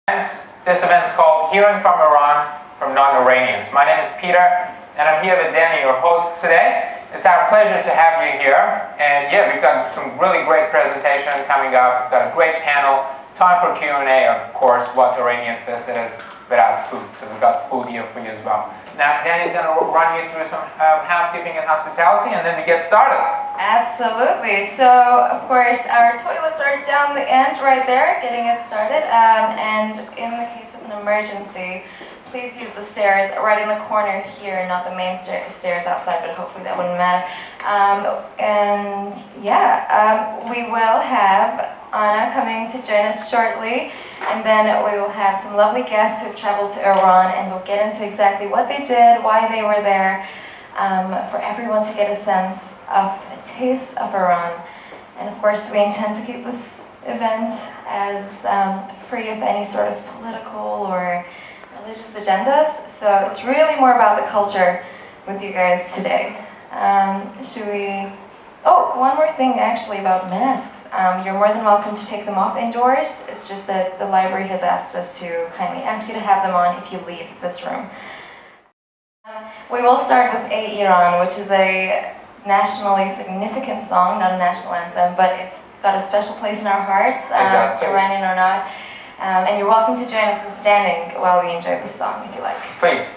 This event's called Hearing from Iran from Non-Iranians. My name is Peter, and I'm here with Danny, your host today. It's our pleasure to have you here. And yeah, we've got some really great presentation coming up. We've got a great panel, time for Q&A, of course, what Iranian fest is without food. So we've got food here for you as well. Now, Danny's going to run you through some housekeeping and hospitality, and then we get started. Absolutely. So, of course, our toilets are down the end right there, getting it started. And in the case of an emergency, please use the stairs right in the corner here, not the main stairs outside, but hopefully that wouldn't matter. We will have Anna coming to join us shortly, and then we will have some lovely guests who've traveled to Iran, and we'll get into exactly what they did, why they were there, for everyone to get a sense of a taste of Iran. And of course, we intend to keep this event as free of any sort of political or religious agendas, so it's really more about the culture with you guys today. Oh, one more thing actually about masks. You're more than welcome to take them off indoors. It's just that the library has asked us to kindly ask you to have them on if you leave this room. We will start with A Iran, which is a nationally significant song, not a national anthem, but it's got a special place in our hearts, Iranian or not. And you're welcome to join us in standing while we enjoy this song, if you like. Please.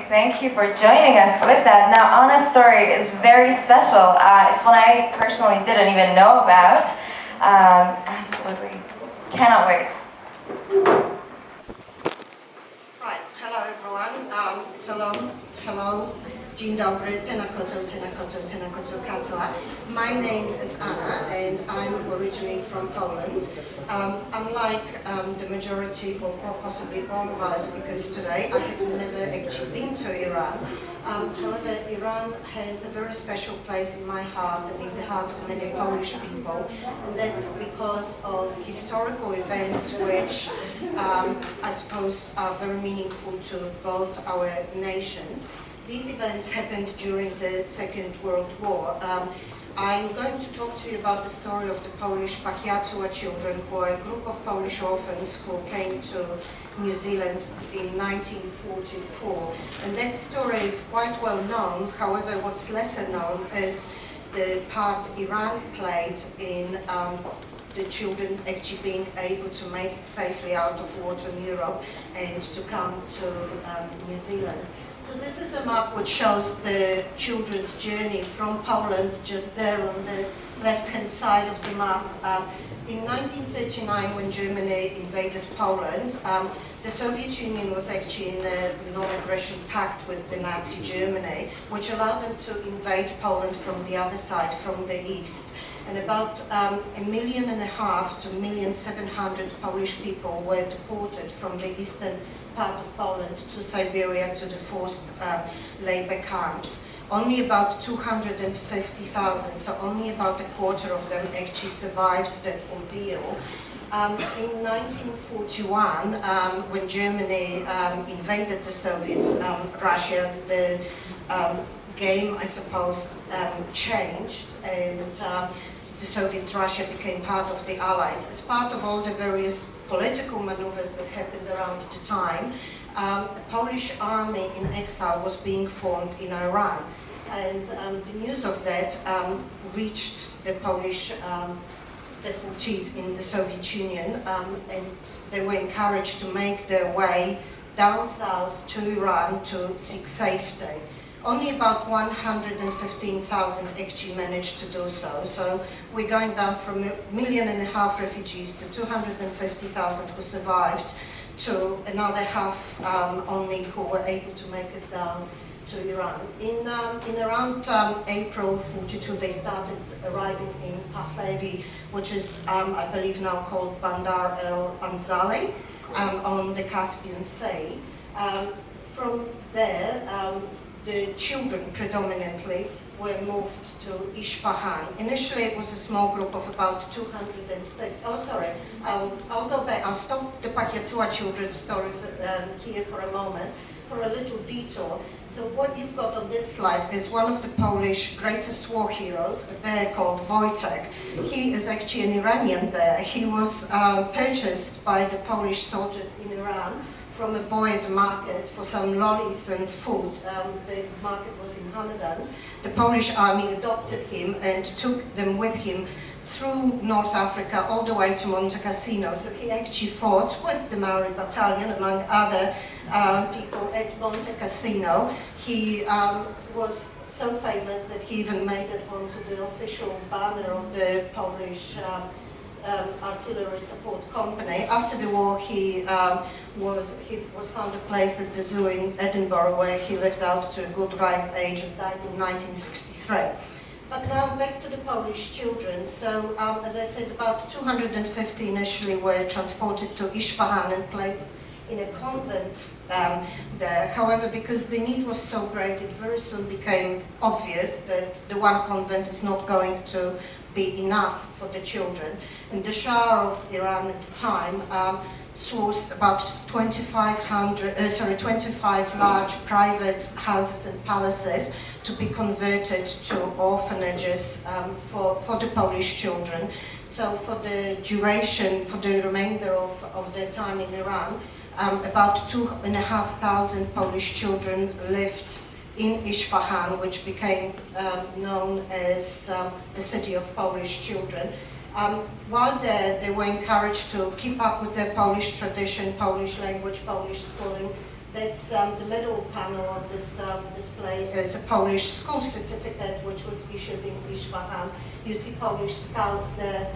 Thank you for joining us with that. Now, Anna's story is very special. It's one I personally didn't even know about. Absolutely. Cannot wait. Right. Hello, everyone. Salam. Hello. Dzień dobry, tena kocą katoa. My name is Anna and I'm originally from Poland. Unlike the majority or possibly all of us, because today I have never actually been to Iran. However, Iran has a very special place in my heart and in the heart of many Polish people, and that's because of historical events which I suppose are very meaningful to both our nations. These events happened during the Second World War. I'm going to talk to you about the story of the Polish Pachiatua children, who are a group of Polish orphans who came to New Zealand in 1944. And that story is quite well known. However, what's lesser known is the part Iran played in the children actually being able to make it safely out of war in Europe and to come to New Zealand. So this is a map which shows the children's journey from Poland, just there on the left-hand side of the map. In 1939, when Germany invaded Poland, the Soviet Union was actually in a non-aggression pact with the Nazi Germany, which allowed them to invade Poland from the other side, from the east. And about 1.5 million to 1,700,000 Polish people were deported from the eastern part of Poland to Siberia, to the forced labor camps. Only about 250,000, so only about a quarter of them actually survived that ordeal. In 1941, when Germany invaded the Soviet Russia, the game, I suppose, changed, and the Soviet Russia became part of the Allies. As part of all the various political maneuvers that happened around the time, a Polish army in exile was being formed in Iran. And the news of that reached the Polish deportees in the Soviet Union, and they were encouraged to make their way down south to Iran to seek safety. Only about 115,000 actually managed to do so. So we're going down from 1.5 million refugees to 250,000 who survived, to another half only who were able to make it down to Iran. In around April 42, they started arriving in Pahlavi, which is, I believe, now called Bandar el-Anzali, on the Caspian Sea. From there, the children predominantly were moved to Isfahan. Initially, it was a small group of about 250. Oh, sorry, I'll go back. I'll stop the Pachiatua children's story here for a moment, for a little detour. So what you've got on this slide is one of the Polish greatest war heroes, a bear called Wojtek. He is actually an Iranian bear. He was purchased by the Polish soldiers in Iran from a boy at the market for some lollies and food. The market was in Hamadan. The Polish army adopted him and took them with him through North Africa all the way to Monte Cassino. So he actually fought with the Maori battalion, among other people, at Monte Cassino. He was so famous that he even made it onto the official banner of the Polish artillery support company. After the war, he was found a place at the zoo in Edinburgh, where he lived out to a good ripe age and died in 1963. But now back to the Polish children. So, as I said, about 250 initially were transported to Isfahan and placed in a convent there. However, because the need was so great, it very soon became obvious that the one convent is not going to be enough for the children. And the Shah of Iran at the time sourced about 25 large private houses and palaces to be converted to orphanages for the Polish children. So for the duration, for the remainder of their time in Iran, about 2,500 Polish children lived in Isfahan, which became known as the city of Polish children. While there, they were encouraged to keep up with their Polish tradition, Polish language, Polish schooling. That's the middle panel of this display is a Polish school certificate which was issued in Isfahan. You see Polish scouts there,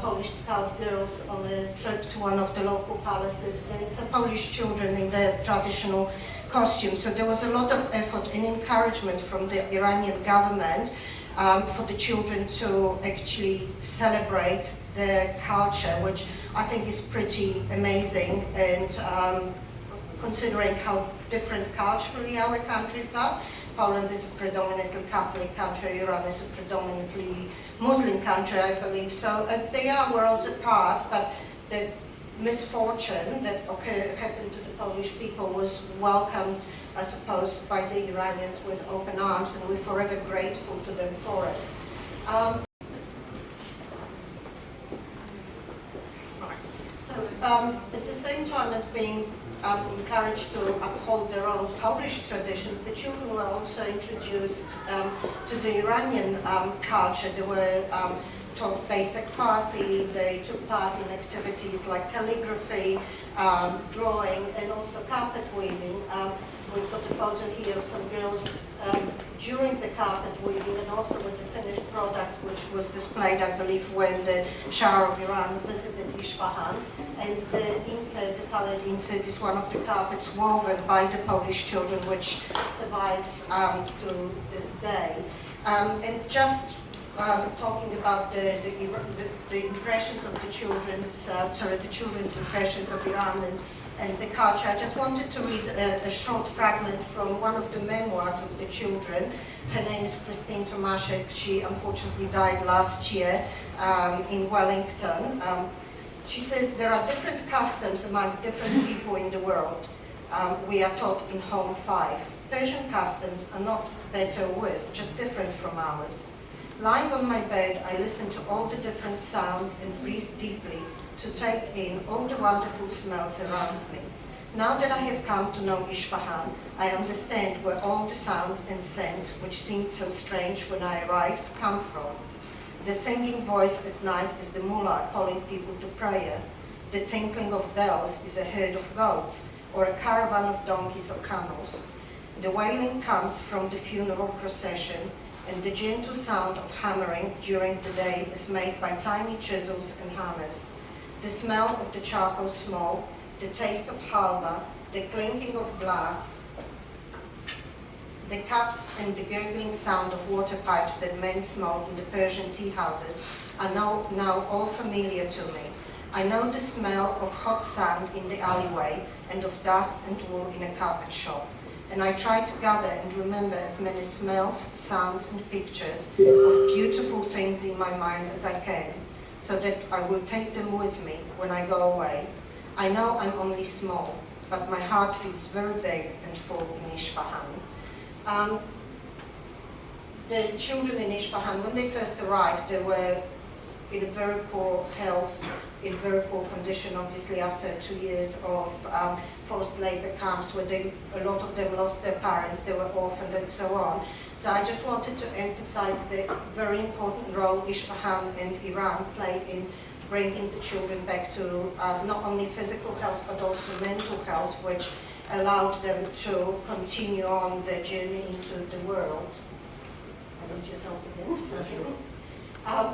Polish scout girls on a trip to one of the local palaces. And it's Polish children in their traditional costumes. So there was a lot of effort and encouragement from the Iranian government for the children to actually celebrate their culture, which I think is pretty amazing, and considering how different culturally our countries are. Poland is a predominantly Catholic country, Iran is a predominantly Muslim country, I believe. So they are worlds apart, but the misfortune that happened to the Polish people was welcomed, I suppose, by the Iranians with open arms, and we're forever grateful to them for it. At the same time as being encouraged to uphold their own Polish traditions, the children were also introduced to the Iranian culture. They were taught basic Farsi, they took part in activities like calligraphy, drawing, and also carpet weaving. We've got a photo here of some girls during the carpet weaving, and also with the finished product, which was displayed, I believe, when the Shah of Iran visited Isfahan. And the insert, the colored insert, is one of the carpets woven by the Polish children, which survives to this day. And just talking about the impressions of the children's, the children's impressions of Iran and the culture, I just wanted to read a short fragment from one of the memoirs of the children. Her name is Christine Tomaszek. She unfortunately died last year in Wellington. She says, there are different customs among different people in the world. We are taught in Home 5. Persian customs are not better or worse, just different from ours. Lying on my bed, I listen to all the different sounds and breathe deeply to take in all the wonderful smells around me. Now that I have come to know Isfahan, I understand where all the sounds and scents, which seemed so strange when I arrived, come from. The singing voice at night is the mullah calling people to prayer. The tinkling of bells is a herd of goats, or a caravan of donkeys or camels. The wailing comes from the funeral procession, and the gentle sound of hammering during the day is made by tiny chisels and hammers. The smell of the charcoal smoke, the taste of halva, the clinking of glass, the cups and the gurgling sound of water pipes that men smoke in the Persian tea houses are now all familiar to me. I know the smell of hot sand in the alleyway and of dust and wool in a carpet shop. And I try to gather and remember as many smells, sounds, and pictures of beautiful things in my mind as I can, so that I will take them with me when I go away. I know I'm only small, but my heart feels very big and full in Isfahan. The children in Isfahan, when they first arrived, they were in very poor health, in very poor condition, obviously, after 2 years of forced labor camps where a lot of them lost their parents, they were orphaned and so on. So I just wanted to emphasize the very important role Isfahan and Iran played in bringing the children back to not only physical health but also mental health, which allowed them to continue on their journey into the world. I need your help again, sorry.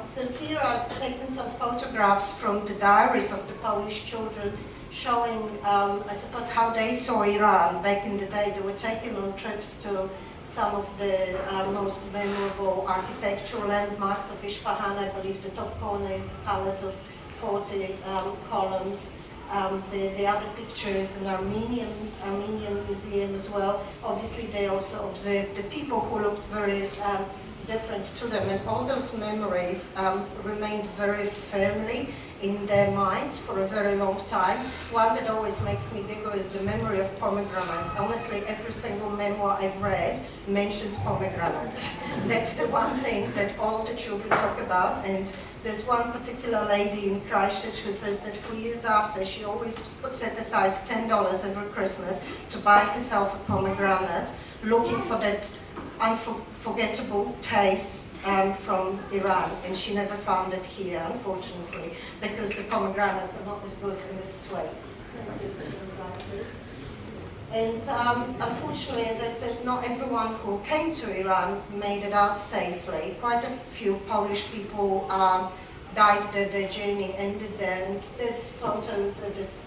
So here I've taken some photographs from the diaries of the Polish children showing, I suppose, how they saw Iran back in the day. They were taken on trips to some of the most memorable architectural landmarks of Isfahan. I believe the top corner is the Palace of 40 Columns. The other picture is an Armenian museum as well. Obviously, they also observed the people who looked very different to them, and all those memories remained very firmly in their minds for a very long time. One that always makes me giggle is the memory of pomegranates. Honestly, every single memoir I've read mentions pomegranates. That's the one thing that all the children talk about, and there's one particular lady in Christchurch who says that for years after, she always set aside $10 every Christmas to buy herself a pomegranate, looking for that unforgettable taste from Iran, and she never found it here, unfortunately, because the pomegranates are not as good and as sweet. And unfortunately, as I said, not everyone who came to Iran made it out safely. Quite a few Polish people died their journey ended there. And this photo, this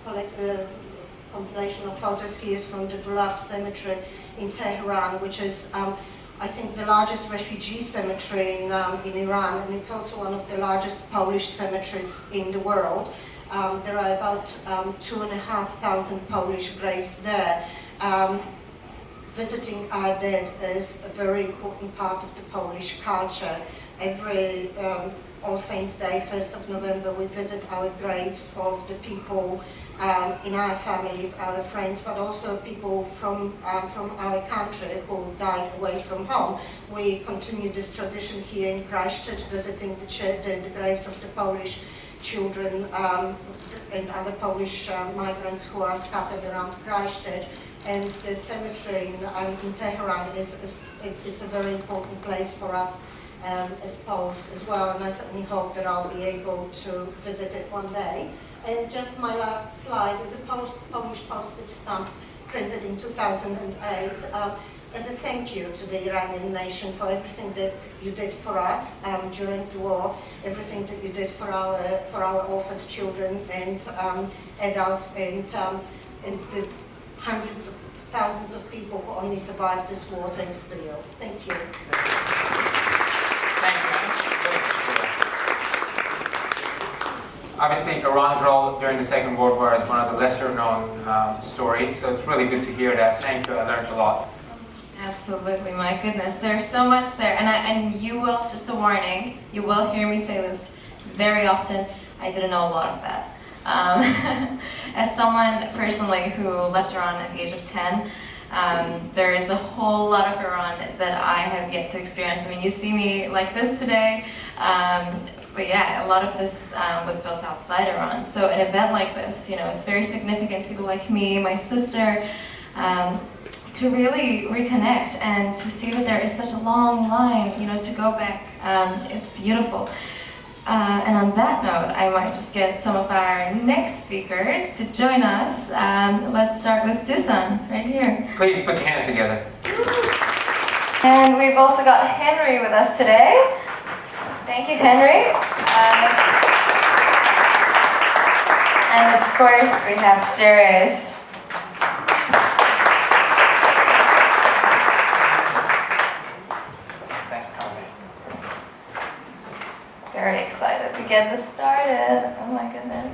compilation of photos here is from the Bulaq Cemetery in Tehran, which is, I think, the largest refugee cemetery in Iran, and it's also one of the largest Polish cemeteries in the world. There are about 2,500 Polish graves there. Visiting our dead is a very important part of the Polish culture. Every All Saints Day, 1st of November, we visit our graves of the people in our families, our friends, but also people from our country who died away from home. We continue this tradition here in Christchurch, visiting the graves of the Polish children and other Polish migrants who are scattered around Christchurch. And the cemetery in Tehran it's a very important place for us as Poles as well, and I certainly hope that I'll be able to visit it one day. And just my last slide is a Polish postage stamp printed in 2008 as a thank you to the Iranian nation for everything that you did for us during the war, everything that you did for our orphaned children and adults, and the hundreds of thousands of people who only survived this war thanks to you. Thank you. Thank you. Obviously, Iran's role during the Second World War is one of the lesser-known stories, so it's really good to hear that. Thank you. I learned a lot. Absolutely, my goodness, there's so much there, and you will, just a warning, you will hear me say this very often, I didn't know a lot of that. As someone personally who left Iran at the age of 10, there is a whole lot of Iran that I have yet to experience. I mean, you see me like this today, but yeah, a lot of this was built outside Iran. So an event like this, you know, it's very significant to people like me, my sister, to really reconnect and to see that there is such a long line, you know, to go back. It's beautiful. And on that note, I might just get some of our next speakers to join us. Let's start with Dusan, right here. Please put your hands together. And we've also got Henry with us today. Thank you, Henry. And of course, we have Shirish. Very excited to get this started. Oh my goodness.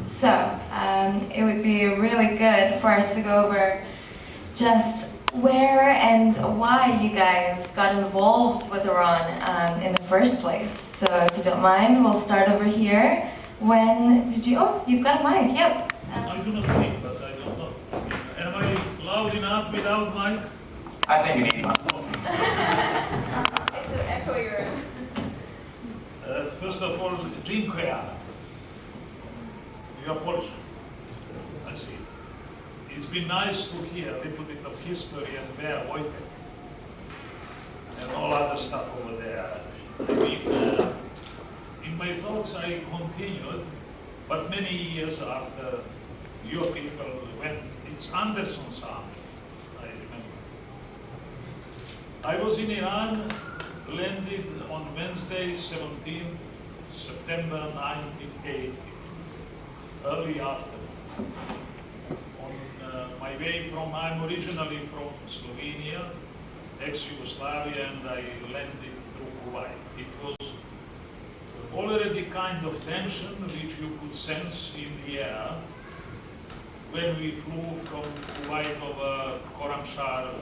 So, it would be really good for us to go over just where and why you guys got involved with Iran in the first place. So if you don't mind, we'll start over here. When did you, oh, you've got a mic, yep. I do not think, but I don't know. Am I loud enough without mic? I think you need one. It's an echoey room. First of all, dziękuję. You are Polish. I see. It's been nice to hear a little bit of history and where Wojtek and all other stuff over there. I mean, in my thoughts I continued, but many years after your people went, it's Anderson's army, I remember. I was in Iran, landed on Wednesday, 17th September 1980, early afternoon. On my way from, I'm originally from Slovenia, ex-Yugoslavia, and I landed through Kuwait. It was already kind of tension which you could sense in the air when we flew from Kuwait over Khorramshahr,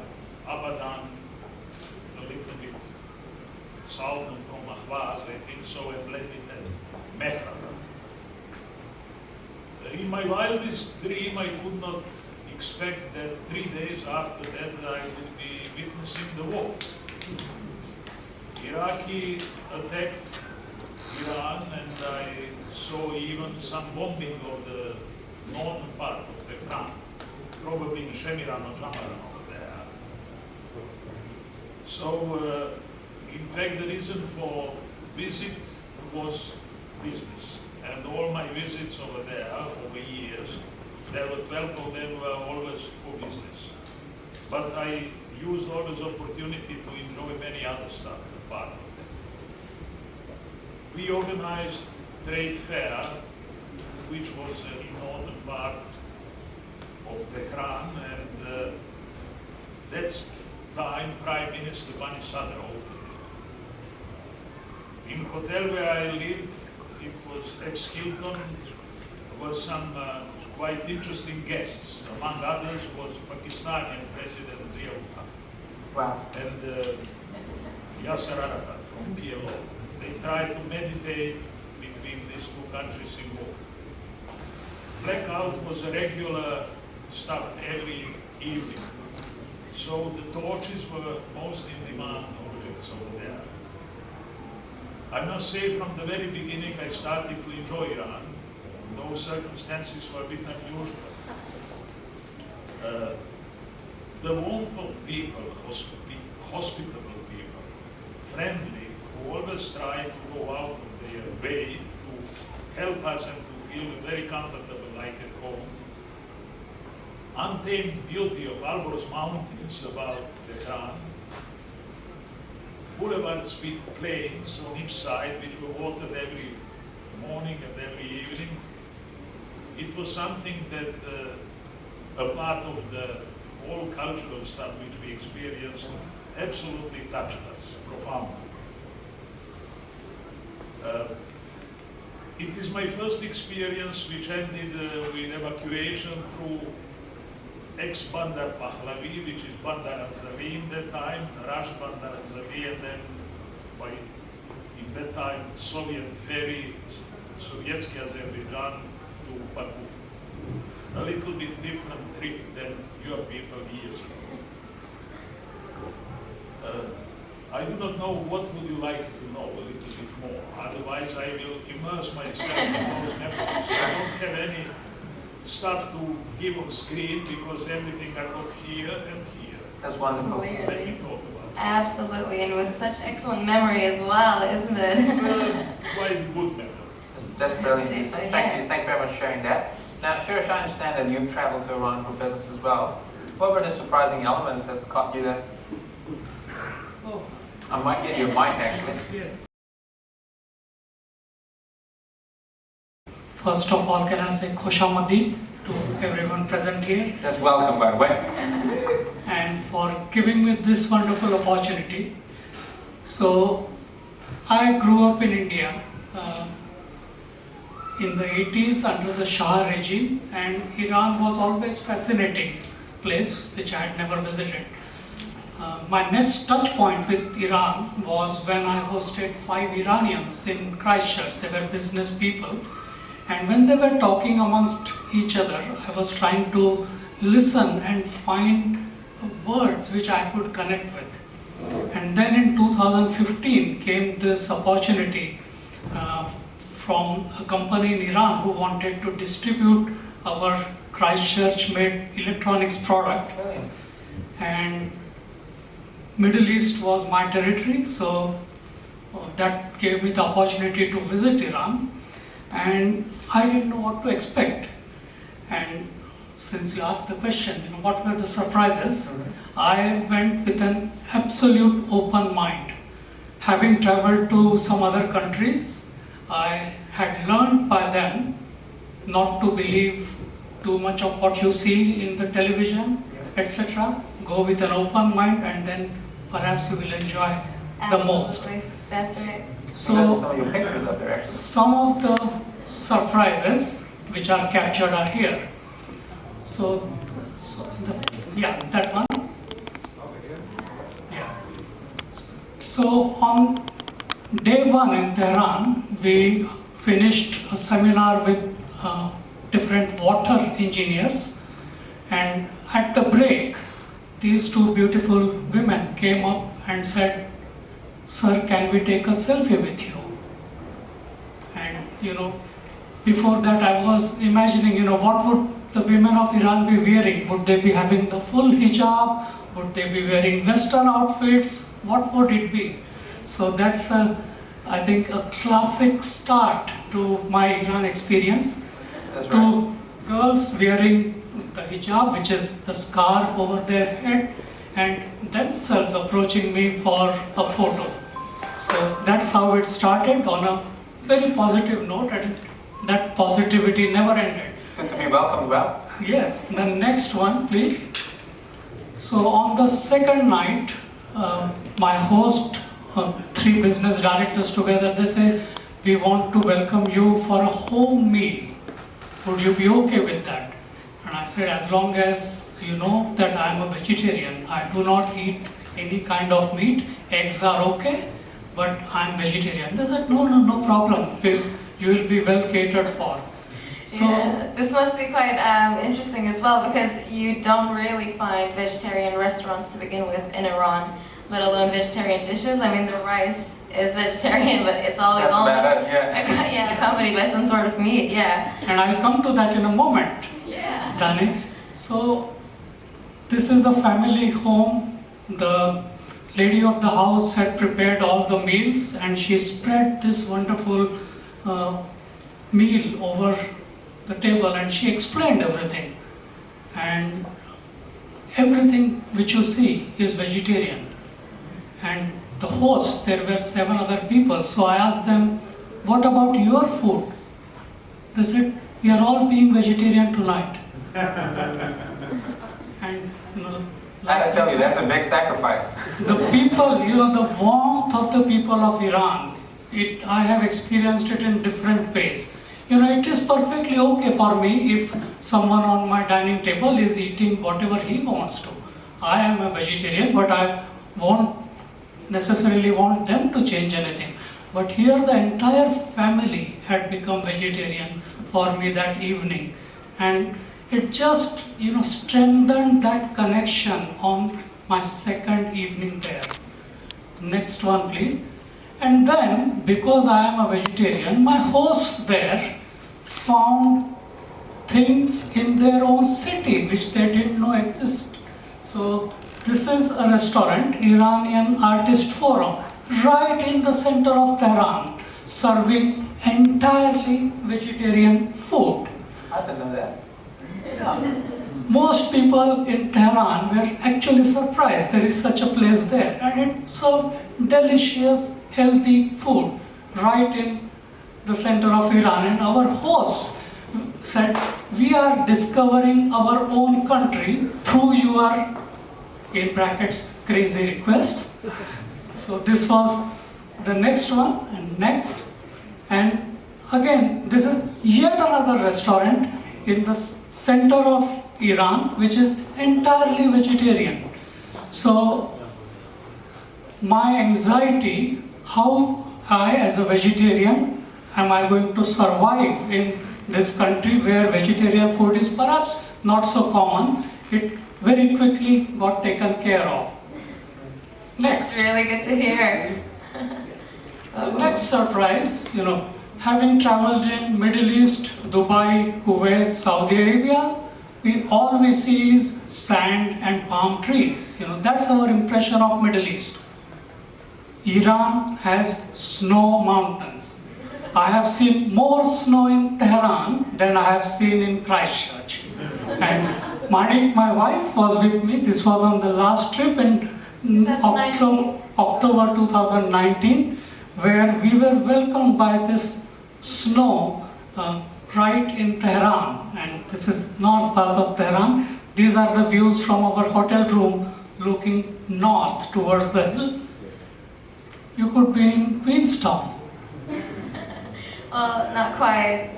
Abadan, a little bit southern from Ahvaz, I think so, and landed at Mecca. In my wildest dream, I could not expect that 3 days after that I would be witnessing the war. Iraqi attacked Iran, and I saw even some bombing of the northern part of the camp, probably in Shemiran or Jamaran over there. So, in fact, the reason for visit was business. And all my visits over there, over years, there were 12 of them were always for business. But I used always opportunity to enjoy many other stuff apart of that. we organized trade fair, which was in northern part of Tehran, and that's time Prime Minister Bani Sadr opened it. In hotel where I lived, it was ex-Hilton, was some quite interesting guests. Among others was Pakistani President Ziaul Wow. and Yasser Arafat from PLO. They tried to meditate between these two countries involved. Blackout was a regular stuff every evening. So the torches were most in demand objects over there. I must say from the very beginning I started to enjoy Iran. Those circumstances were a bit unusual. The warmth of people, hospitable people, friendly, who always try to go out of their way to help us and to feel very comfortable like at home. Untamed beauty of Alborz Mountains about Tehran, boulevards with plains on each side which were watered every morning and every evening. It was something that a part of the whole cultural stuff which we experienced absolutely touched us profoundly. It is my first experience which ended with evacuation through ex-Bandar Pahlavi, which is Bandar Anzali in that time, Rash Bandar Anzali, and then in that time Soviet ferry, Sovietsky Azerbaijan to Baku. A little bit different trip than your people years ago. I do not know what would you like to know a little bit more. Otherwise, I will immerse myself in those memories. I don't have any stuff to give on screen because everything I got here and here. That's wonderful. Clearly. Let me talk about it. Absolutely, and with such excellent memory as well, isn't it? Quite good memory. That's brilliant. I'd say so, Thank yes. you. Thank you very much for sharing that. Now, Shirish, I understand that you've traveled to Iran for business as well. What were the surprising elements that caught you there? Oh, I might get you a mic, actually. yes. First of all, can I say Khoshamadi to everyone present here, That's welcome, by the way. and for giving me this wonderful opportunity. So, I grew up in India in the 80s under the Shah regime, and Iran was always fascinating place which I had never visited. My next touch point with Iran was when I hosted 5 Iranians in Christchurch. They were business people, and when they were talking amongst each other, I was trying to listen and find words which I could connect with. And then in 2015 came this opportunity from a company in Iran who wanted to distribute our Christchurch-made electronics product, Brilliant. and Middle East was my territory, so that gave me the opportunity to visit Iran, and I didn't know what to expect. And since you asked the question, what were the surprises, I went with an absolute open mind. Having traveled to some other countries, I had learned by then not to believe too much of what you see in the television, etc. Go with an open mind, and then perhaps you will enjoy the most. Absolutely, that's right. So, some So of your pictures up there, actually. some of the surprises which are captured are here. So yeah, that one. Yeah. So on day 1 in Tehran, we finished a seminar with different water engineers, and at the break, these 2 beautiful women came up and said, "Sir, can we take a selfie with you?" And before that I was imagining, what would the women of Iran be wearing? Would they be having the full hijab? Would they be wearing Western outfits? What would it be? So that's, I think, a classic start to my Iran experience. That's right. 2 girls wearing the hijab, which is the scarf over their head, and themselves approaching me for a photo. So that's how it started on a very positive note, and that positivity never ended. Good to be welcomed well. Yes, the next one, please. So on the second night, my host, 3 business directors together, they say, we want to welcome you for a home meal. Would you be okay with that? And I said, as long as you know that I am a vegetarian, I do not eat any kind of meat, eggs are okay, but I am vegetarian. They said, no problem, you will be well catered for. So, yeah, this must be quite interesting as well, because you don't really find vegetarian restaurants to begin with in Iran, let alone vegetarian dishes. I mean, the rice is vegetarian, but it's always That's almost about it, yeah. accompanied by some sort of meat. Yeah. and I'll come to that in a moment. Yeah. Dani. So this is a family home. The lady of the house had prepared all the meals, and she spread this wonderful meal over the table, and she explained everything. And everything which you see is vegetarian. And the host, there were 7 other people, so I asked them, what about your food? They said, we are all being vegetarian tonight. And I tell you, that's a big sacrifice. the people, the warmth of the people of Iran, I have experienced it in different ways. It is perfectly okay for me if someone on my dining table is eating whatever he wants to. I am a vegetarian, but I won't necessarily want them to change anything. But here the entire family had become vegetarian for me that evening. And it just, strengthened that connection on my second evening there. Next one, please. And then, because I am a vegetarian, my hosts there found things in their own city which they didn't know exist. So this is a restaurant, Iranian Artist Forum, right in the center of Tehran, serving entirely vegetarian food. I didn't know that. Most people in Tehran were actually surprised there is such a place there, and it served delicious, healthy food right in the center of Iran. And our hosts said, we are discovering our own country through your, in brackets, crazy requests. So this was the next one, and next. And again, this is yet another restaurant in the center of Iran, which is entirely vegetarian. So my anxiety, how I as a vegetarian, am I going to survive in this country where vegetarian food is perhaps not so common, it very quickly got taken care of. Next. It's really good to hear. The next surprise, having traveled in Middle East, Dubai, Kuwait, Saudi Arabia, all we see is sand and palm trees. That's our impression of Middle East. Iran has snow mountains. I have seen more snow in Tehran than I have seen in Christchurch. And Manik, my wife, was with me. This was on the last trip in October 2019, where we were welcomed by this snow right in Tehran. And this is north part of Tehran. These are the views from our hotel room looking north towards the hill. You could be in Queenstown. Well, not quite.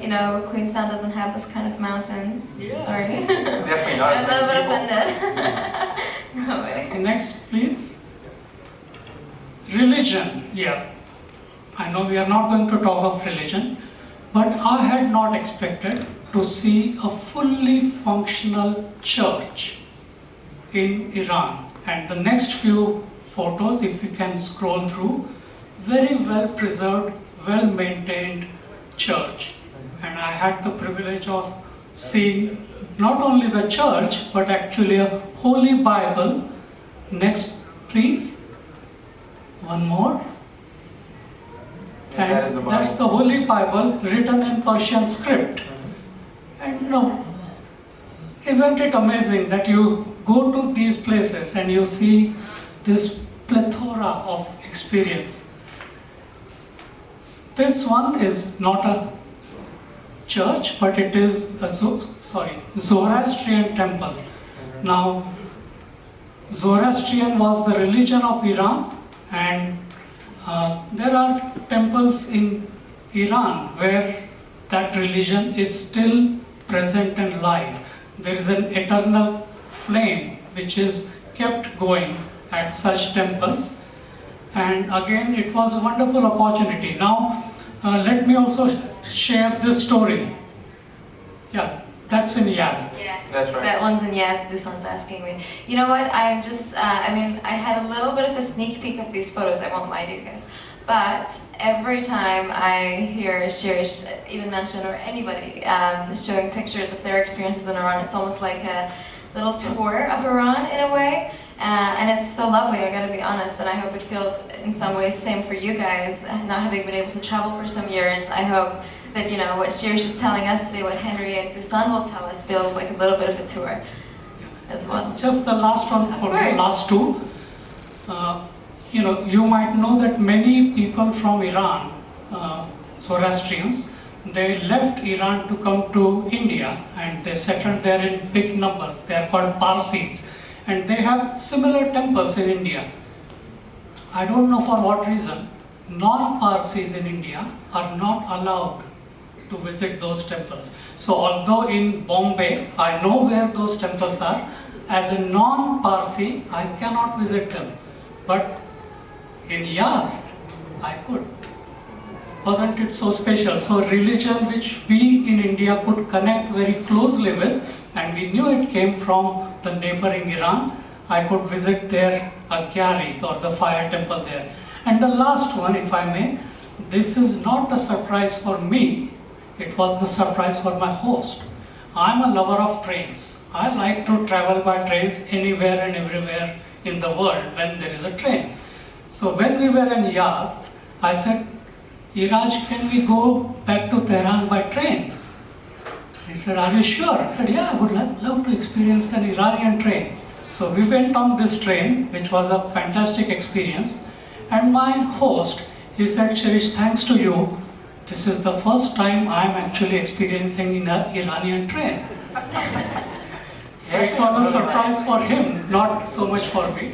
Queenstown doesn't have this kind of mountains. Yeah. Sorry. Definitely not. I'm a little bit offended. No way. Next, please. Religion. Yeah. I know we are not going to talk of religion, but I had not expected to see a fully functional church in Iran. And the next few photos, if you can scroll through, very well preserved, well maintained church. And I had the privilege of seeing not only the church, but actually a Holy Bible. Next, please. One more. that is the And Bible. that's the Holy Bible written in Persian script. And isn't it amazing that you go to these places and you see this plethora of experience? this one is not a church, but it is a Zoroastrian temple. Now, Zoroastrian was the religion of Iran, and there are temples in Iran where that religion is still present and live. There is an eternal flame which is kept going at such temples. And again, it was a wonderful opportunity. Now, let me also share this story. Yeah, that's in Yazd. Yeah, That's right. that one's in Yazd, this one's asking me. You know what, I'm just, I had a little bit of a sneak peek of these photos, I won't lie to you guys. But every time I hear Shirish even mention, or anybody showing pictures of their experiences in Iran, it's almost like a little tour of Iran in a way. And it's so lovely, I gotta be honest, and I hope it feels in some ways same for you guys, not having been able to travel for some years. I hope that, you know, what Shirish is telling us today, what Henry and Dusan will tell us, feels like a little bit of a tour as well. Just the last one Of for course. the last two. You know, you might know that many people from Iran, Zoroastrians, they left Iran to come to India, and they settled there in big numbers. They are called Parsis, and they have similar temples in India. I don't know for what reason, non-Parsis in India are not allowed to visit those temples. So although in Bombay, I know where those temples are, as a non-Parsi, I cannot visit them. But in Yazd, I could. Wasn't it so special? So religion which we in India could connect very closely with, and we knew it came from the neighboring Iran. I could visit their Agyari, or the fire temple there. And the last one, if I may, this is not a surprise for me, it was the surprise for my host. I'm a lover of trains. I like to travel by trains anywhere and everywhere in the world when there is a train. So when we were in Yazd, I said, Iraj, can we go back to Tehran by train? He said, are you sure? I said, yeah, I would love to experience an Iranian train. So we went on this train, which was a fantastic experience. And my host, he said, Shirish, thanks to you, this is the first time I'm actually experiencing in an Iranian train. So it was a surprise for him, not so much for me.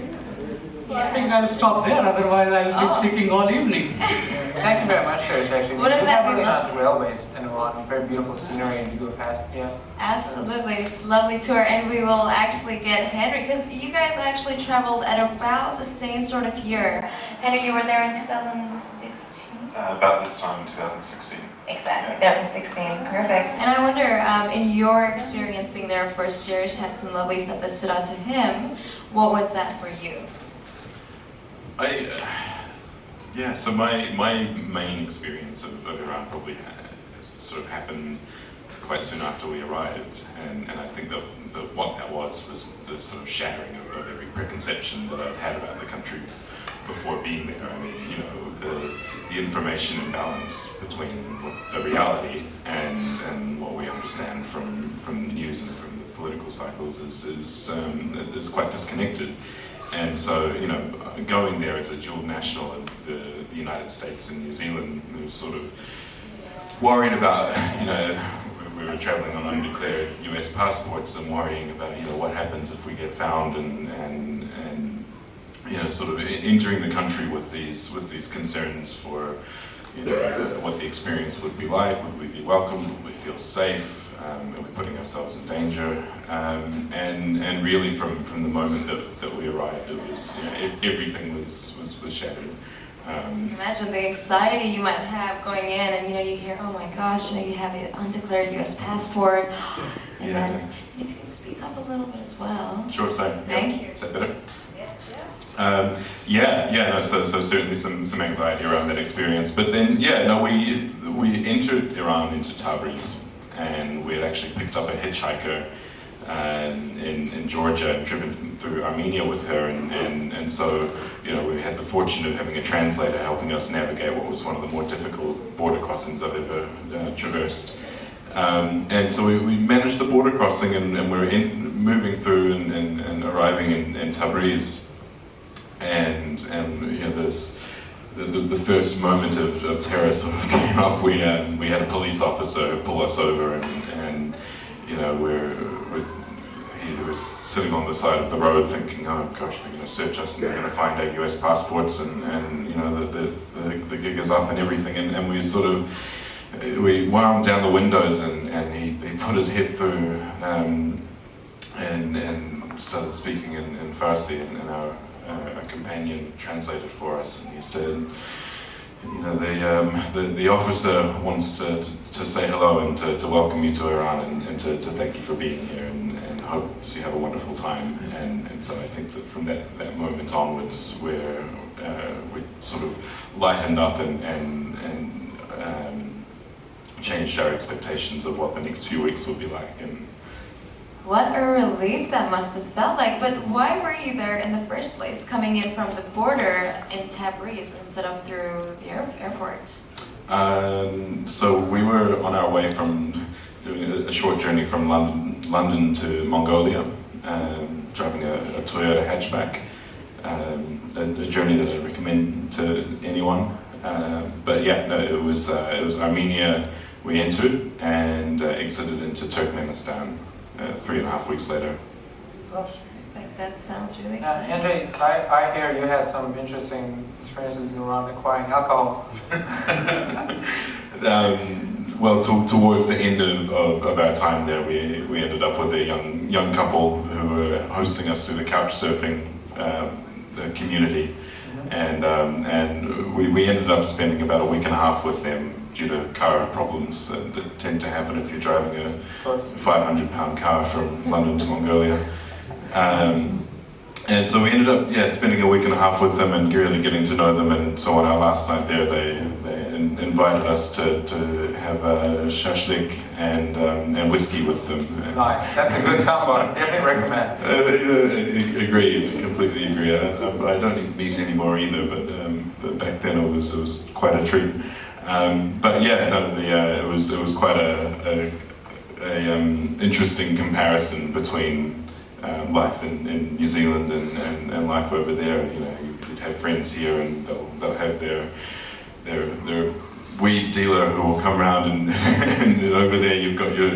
I think I'll stop there, otherwise I'll be speaking all evening. Thank you very much, Shirish, actually. We do Wouldn't that have be really nice lovely? railways in Iran, very beautiful scenery, and you go past, yeah. Absolutely, it's a lovely tour, and we will actually get Henry, because you guys actually traveled at about the same sort of year. Henry, you were there in 2015? About this time, 2016. Exactly, there in 16, perfect. And I wonder, in your experience being there, of course, Shirish had some lovely stuff that stood out to him. What was that for you? So my main experience of Iran probably sort of happened quite soon after we arrived, and I think that what that was the sort of shattering of every preconception that I'd had about the country before being there. I mean, you know, the information imbalance between the reality and what we understand from the news and from the political cycles is quite disconnected. And so, you know, going there as a dual national of the United States and New Zealand, we were sort of worried about, you know, we were traveling on undeclared US passports and worrying about, you know, what happens if we get found and you know, sort of entering the country with these concerns for, you know, what the experience would be like. Would we be welcomed? Would we feel safe? Are we putting ourselves in danger? And really from the moment that we arrived, it was, you know, everything was shattered. Imagine the anxiety you might have going in, and you know, you hear, oh my gosh, you know, you have an undeclared US passport, and then if you can speak up a little bit as well. Sure, so. Thank you. Is that better? Yeah. So certainly some anxiety around that experience. But then, we entered Iran into Tabriz, and we had actually picked up a hitchhiker in Georgia and driven through Armenia with her, and so, you know, we had the fortune of having a translator helping us navigate what was one of the more difficult border crossings I've ever traversed. And so we managed the border crossing, and we were moving through and arriving in Tabriz, and you know, this the first moment of terror sort of came up, we had a police officer pull us over, and you know, he was sitting on the side of the road thinking, oh gosh, they're going to search us and they're going to find our US passports, and you know, the gig is up and everything, and we wound down the windows, and he put his head through and started speaking in Farsi, and our companion translated for us, and he said, you know, the officer wants to say hello and to welcome you to Iran, and to thank you for being here, and hopes you have a wonderful time. And so I think that from that moment onwards, where we sort of lightened up and changed our expectations of what the next few weeks would be like. And What a relief that must have felt like. But why were you there in the first place, coming in from the border in Tabriz instead of through the airport? So we were on our way from doing a short journey from London to Mongolia, driving a Toyota hatchback, a journey that I recommend to anyone. But yeah, no, it was Armenia we entered, and exited into Turkmenistan 3.5 weeks later. Gosh. Like, that sounds really exciting. Henry, I hear you had some interesting experiences in Iran acquiring alcohol. Well, towards the end of our time there, we ended up with a young couple who were hosting us through the couch surfing the community, and we ended up spending about a week and a half with them due to car problems that tend to happen if you're driving a 500-pound car from London to Mongolia. And so we ended up, spending a week and a half with them and really getting to know them. And so on our last night there, they invited us to have a shashlik and whiskey with them. Nice, that's a good combo. Definitely recommend. Agreed, completely agree. I don't eat meat anymore either, but back then it was quite a treat. But yeah, no, it was quite a interesting comparison between life in New Zealand and life over there. You know, you'd have friends here, and they'll have their weed dealer who will come around, and over there you've got your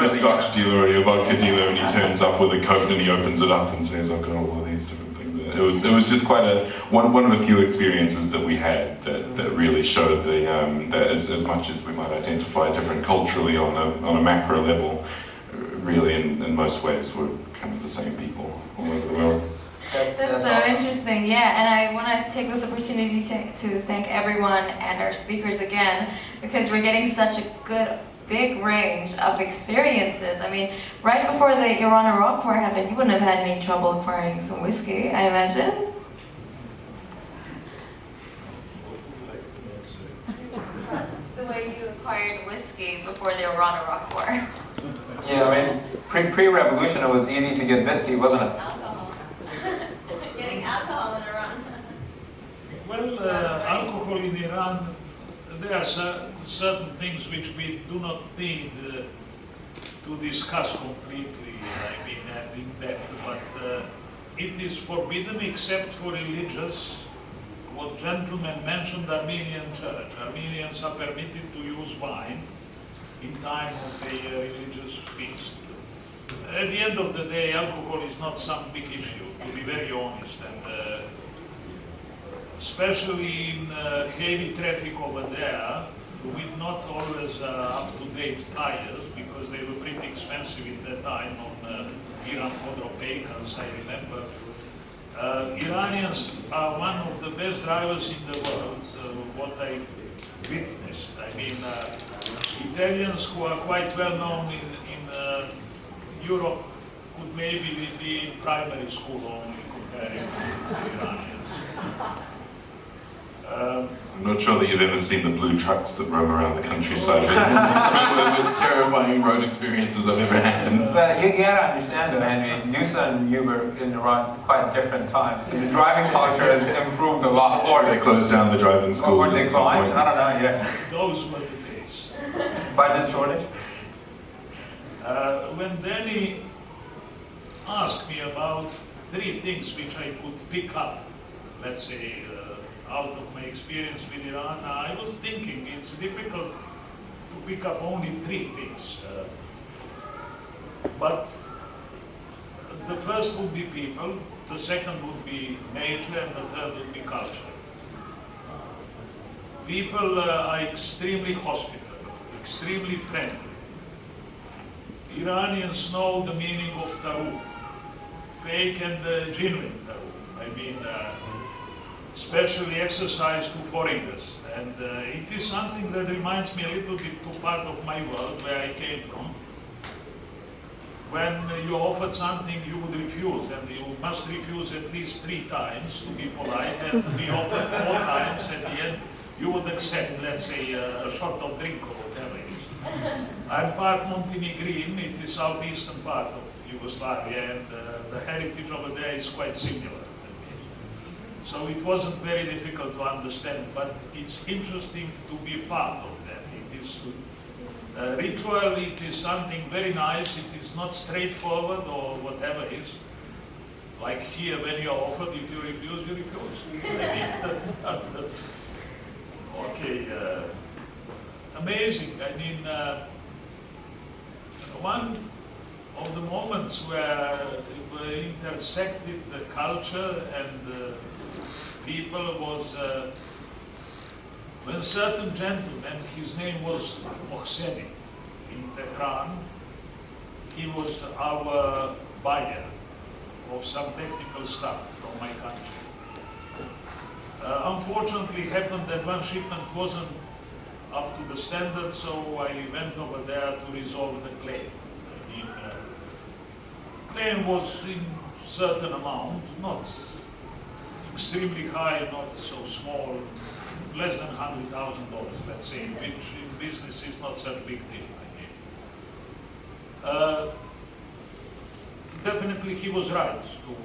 Scotch dealer or your vodka dealer, and he turns up with a coat and he opens it up and says, I've got all of these different things. It was just quite one of the few experiences that we had that really showed that as much as we might identify different culturally on a macro level, really in most ways we're kind of the same people all over the world. That's so awesome. interesting, yeah, and I want to take this opportunity to thank everyone and our speakers again, because we're getting such a good, big range of experiences. I mean, right before the Iran-Iraq war happened, you wouldn't have had any trouble acquiring some whiskey, I imagine. The way you acquired whiskey before the Iran-Iraq war. Yeah, I mean, pre-revolution it was easy to get whiskey, wasn't it? Alcohol. Getting alcohol in Iran. Well, alcohol in Iran, there are certain things which we do not need to discuss completely, I mean, in depth, but it is forbidden except for religious. What gentleman mentioned, Armenian church. Armenians are permitted to use wine in time of a religious feast. At the end of the day, alcohol is not some big issue, to be very honest, and especially in heavy traffic over there, with not always up-to-date tires, because they were pretty expensive at that time on Iran Khodro as I remember. Iranians are one of the best drivers in the world, what I witnessed. I mean, Italians who are quite well known in Europe could maybe be in primary school only comparing to Iranians. I'm not sure that you've ever seen the blue trucks that roam around the countryside. Some of the most terrifying road experiences I've ever had. But you gotta understand though, Henry, Nusa and you were in Iran quite different times. So the driving culture has improved a lot. Or They closed down the driving schools. or declined, I don't know, yeah. Those were the days. Budget shortage? When Danny asked me about 3 things which I could pick up let's say, out of my experience with Iran, I was thinking it's difficult to pick up only three things. But the first would be people, the second would be nature, and the third would be culture. People are extremely hospitable, extremely friendly. Iranians know the meaning of taruf, fake and genuine taruf. I mean, specially exercised to foreigners. And it is something that reminds me a little bit to part of my world where I came from. When you offered something, you would refuse, and you must refuse at least 3 times to be polite, and to be offered 4 times. At the end, you would accept, let's say, a shot of drink or whatever it is. I'm part Montenegrin, it is southeastern part of Yugoslavia, and the heritage over there is quite similar. So it wasn't very difficult to understand, but it's interesting to be part of that. It is ritual, it is something very nice, it is not straightforward or whatever it is. Like here, when you're offered, if you refuse, you refuse. Okay, amazing. I mean, one of the moments where we intersected the culture and people was when a certain gentleman, his name was Mohseni, in Tehran, he was our buyer of some technical stuff from my country. Unfortunately, it happened that one shipment wasn't up to the standard, so I went over there to resolve the claim. Claim was in certain amount, not extremely high, not so small, less than $100,000, let's say, which in business is not such a big deal. Definitely he was right to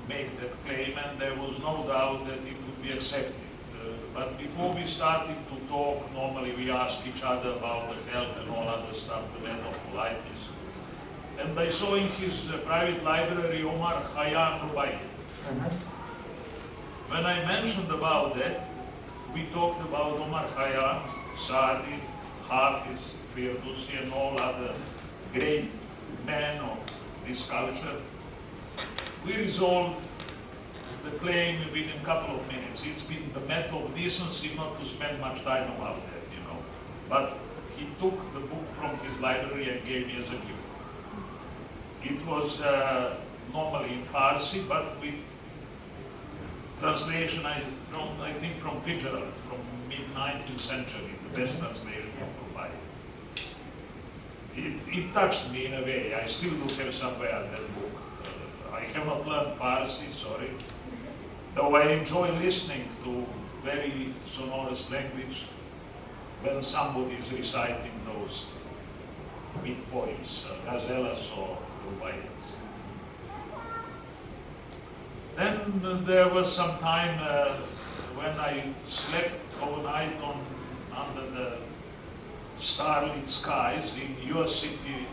make that claim, and there was no doubt that it would be accepted. But before we started to talk, normally we ask each other about the health and all other stuff, the matter of politeness. And I saw in his private library Omar Khayyam Rubai. When I mentioned about that, we talked about Omar Khayyam, Saadi, Hafiz, Firdousi, and all other great men of this culture. We resolved the claim within a couple of minutes. It's been the matter of decency not to spend much time about that, you know. But he took the book from his library and gave me as a gift. It was normally in Farsi, but with translation, I think from Fitzgerald, from mid-19th century, the best translation of Rubai. It touched me in a way. I still do have somewhere that book. I have not learned Farsi, sorry. Though I enjoy listening to very sonorous language when somebody is reciting those big poems, gazelas or rubayats. Then there was some time when I slept overnight under the starlit skies in your city,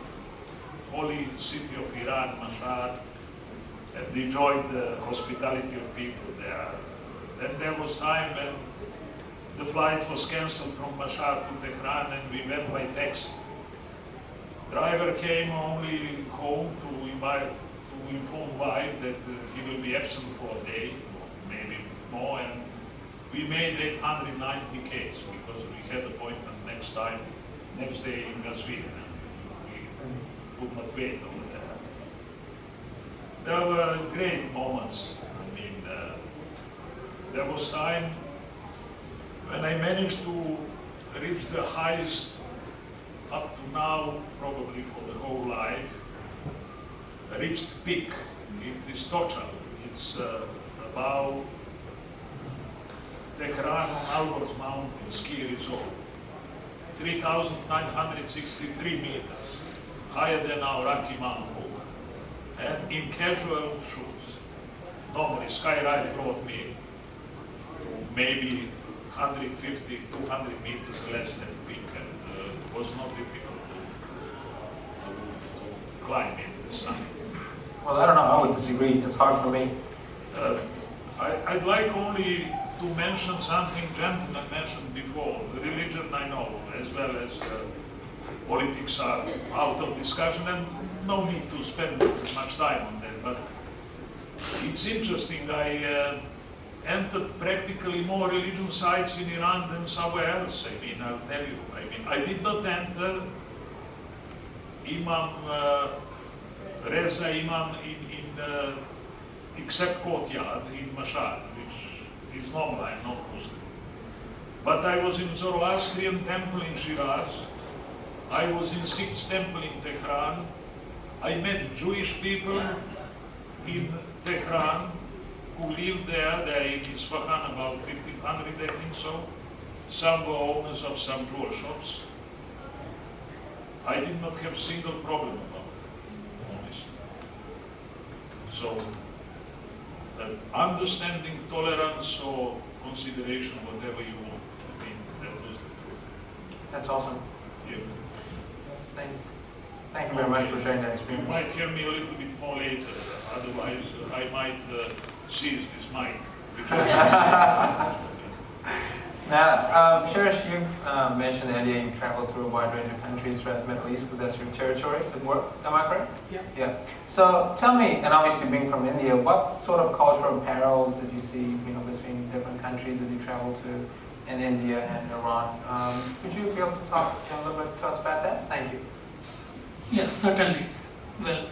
holy city of Iran, Mashhad, and enjoyed the hospitality of people there. Then there was time when the flight was cancelled from Mashhad to Tehran, and we went by taxi. Driver came only home to inform wife that he will be absent for a day, or maybe more, and we made 890 Ks because we had appointment next day in Gazvin, and we could not wait over there. There were great moments. I mean, there was time when I managed to reach the highest up to now, probably for the whole life, reached peak. It is Tochal. It's about Tehran on Alborz Mountain ski resort. 3,963 meters, higher than our Rocky Mountain Book, and in casual shoes. Normally, Skyride brought me maybe 150, 200 meters less than peak, and it was not difficult to climb in the summit. Well, I don't know, I would disagree. It's hard for me. I'd like only to mention something gentlemen mentioned before. Religion I know, as well as politics are out of discussion, and no need to spend much time on that. But it's interesting, I entered practically more religion sites in Iran than somewhere else. I mean, I'll tell you. I mean, I did not enter Imam Reza Imam in the except courtyard in Mashhad, which is normal. I'm not Muslim. But I was in Zoroastrian temple in Shiraz. I was in Sixth temple in Tehran. I met Jewish people in Tehran who lived there. They're in Isfahan, about 1500, I think so. Some were owners of some jewel shops. I did not have a single problem about it, honestly. So, understanding, tolerance, or consideration, whatever you want. I mean, that was the truth. That's awesome. Yeah. Thank you very much for sharing that You experience. might hear me a little bit more later, otherwise I might seize this mic. Now, Shirish, you've mentioned earlier you traveled through a wide range of countries throughout the Middle East because that's your territory at work. Am I correct? Yeah. Yeah. So tell me, and obviously being from India, what sort of cultural parallels did you see, between different countries that you traveled to in India and Iran? Could you be able to talk a little bit to us about that? Thank you. Yes, certainly. Well,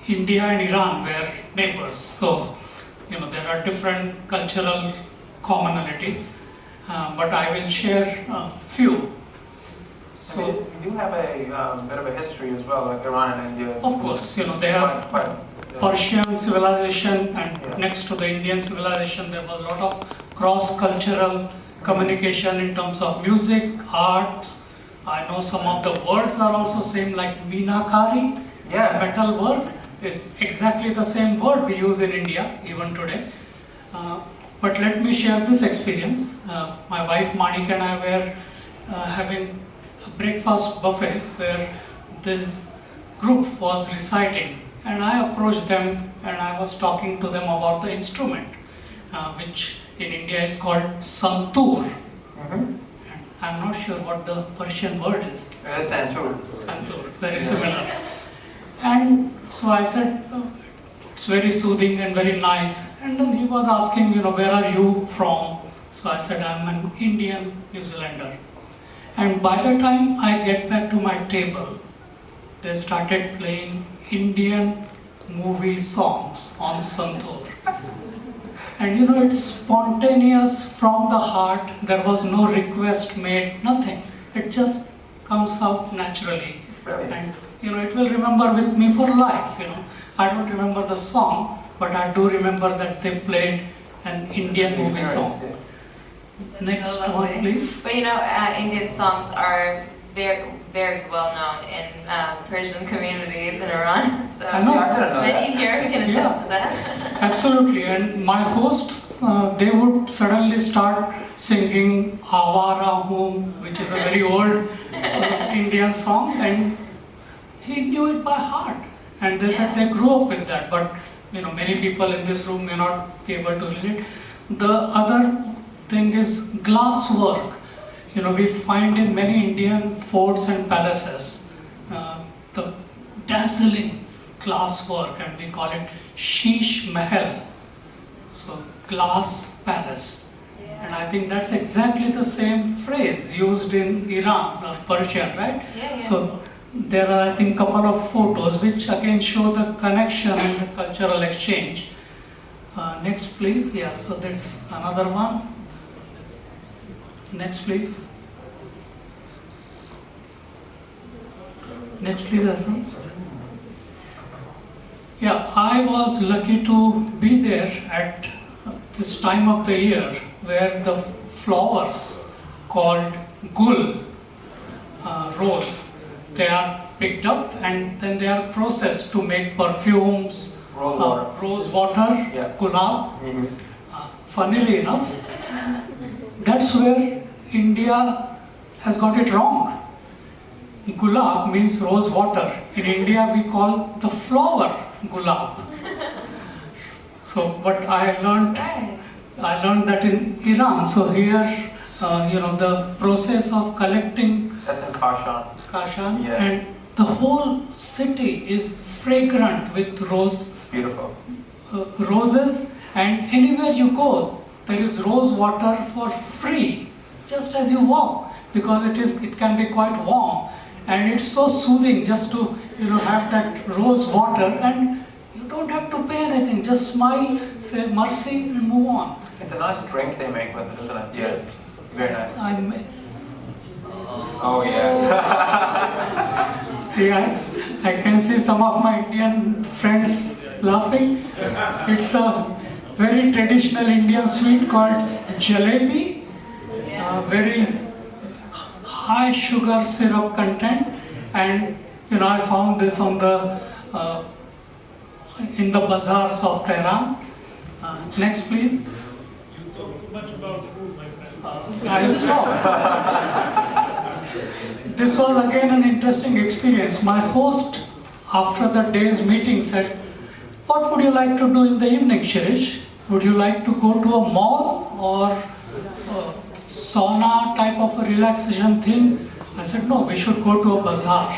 India and Iran were neighbors, so there are different cultural commonalities, but I will share a few. So you do have a bit of a history as well, like Iran and India. Of course, they are Persian civilization, and next to the Indian civilization, there was a lot of cross-cultural communication in terms of music, arts. I know some of the words are also same, like Meenakari, metal word. It's exactly the same word we use in India even today. But let me share this experience. My wife Manik and I were having a breakfast buffet where this group was reciting, and I approached them and I was talking to them about the instrument, which in India is called santoor. I'm not sure what the Persian word is. Santoor. Santoor, very similar. And so I said, it's very soothing and very nice. And then he was asking, where are you from? So I said, I'm an Indian New Zealander. And by the time I get back to my table, they started playing Indian movie songs on santoor. And it's spontaneous from the heart. There was no request made, nothing. It just comes out naturally. Brilliant. And it will remember with me for life. I don't remember the song, but I do remember that they played an Indian movie song. Next So one, lovely. please. But Indian songs are very, very well known in Persian communities in Iran. So I know. I didn't know many that. here who can attest to that. Absolutely. And my hosts, they would suddenly start singing Awara Hum, which is a very old Indian song, and he knew it by heart. And they said they grew up with that, but many people in this room may not be able to relate. The other thing is glass work. We find in many Indian forts and palaces the dazzling glass work, and we call it Sheesh Mahal. So glass palace. And I think that's exactly the same phrase used in Iran or Persian, right? Yeah. So there are, I think, a couple of photos which again show the connection and the cultural exchange. Next, please. Yeah, so there's another one. Next, please. Next, please, Hassan. Yeah, I was lucky to be there at this time of the year where the flowers called gul, rose, they are picked up and then they are processed to make perfumes, rose water, gulab. Funnily enough, that's where India has got it wrong. Gulab means rose water. In India we call the flower gulab. So what I learned I learned that in Iran. So here, the process of collecting That's in Kashan. kashan, Yes. and the whole city is fragrant with Beautiful. roses, and anywhere you go, there is rose water for free, just as you walk, because it can be quite warm, and it's so soothing just to have that rose water, and you don't have to pay anything. Just smile, say mercy, and move on. It's a nice drink they make with it, isn't it? Yes. Very nice. Oh yeah. Yes, I can see some of my Indian friends laughing. It's a very traditional Indian sweet called jalebi, very high sugar syrup content, and I found this on the in the bazaars of Tehran. Next, please. You talk too much about food, my friend. I'll stop. This was again an interesting experience. My host, after the day's meeting, said, "What would you like to do in the evening, Shirish? Would you like to go to a mall or a sauna type of a relaxation thing?" I said, "No, we should go to a bazaar."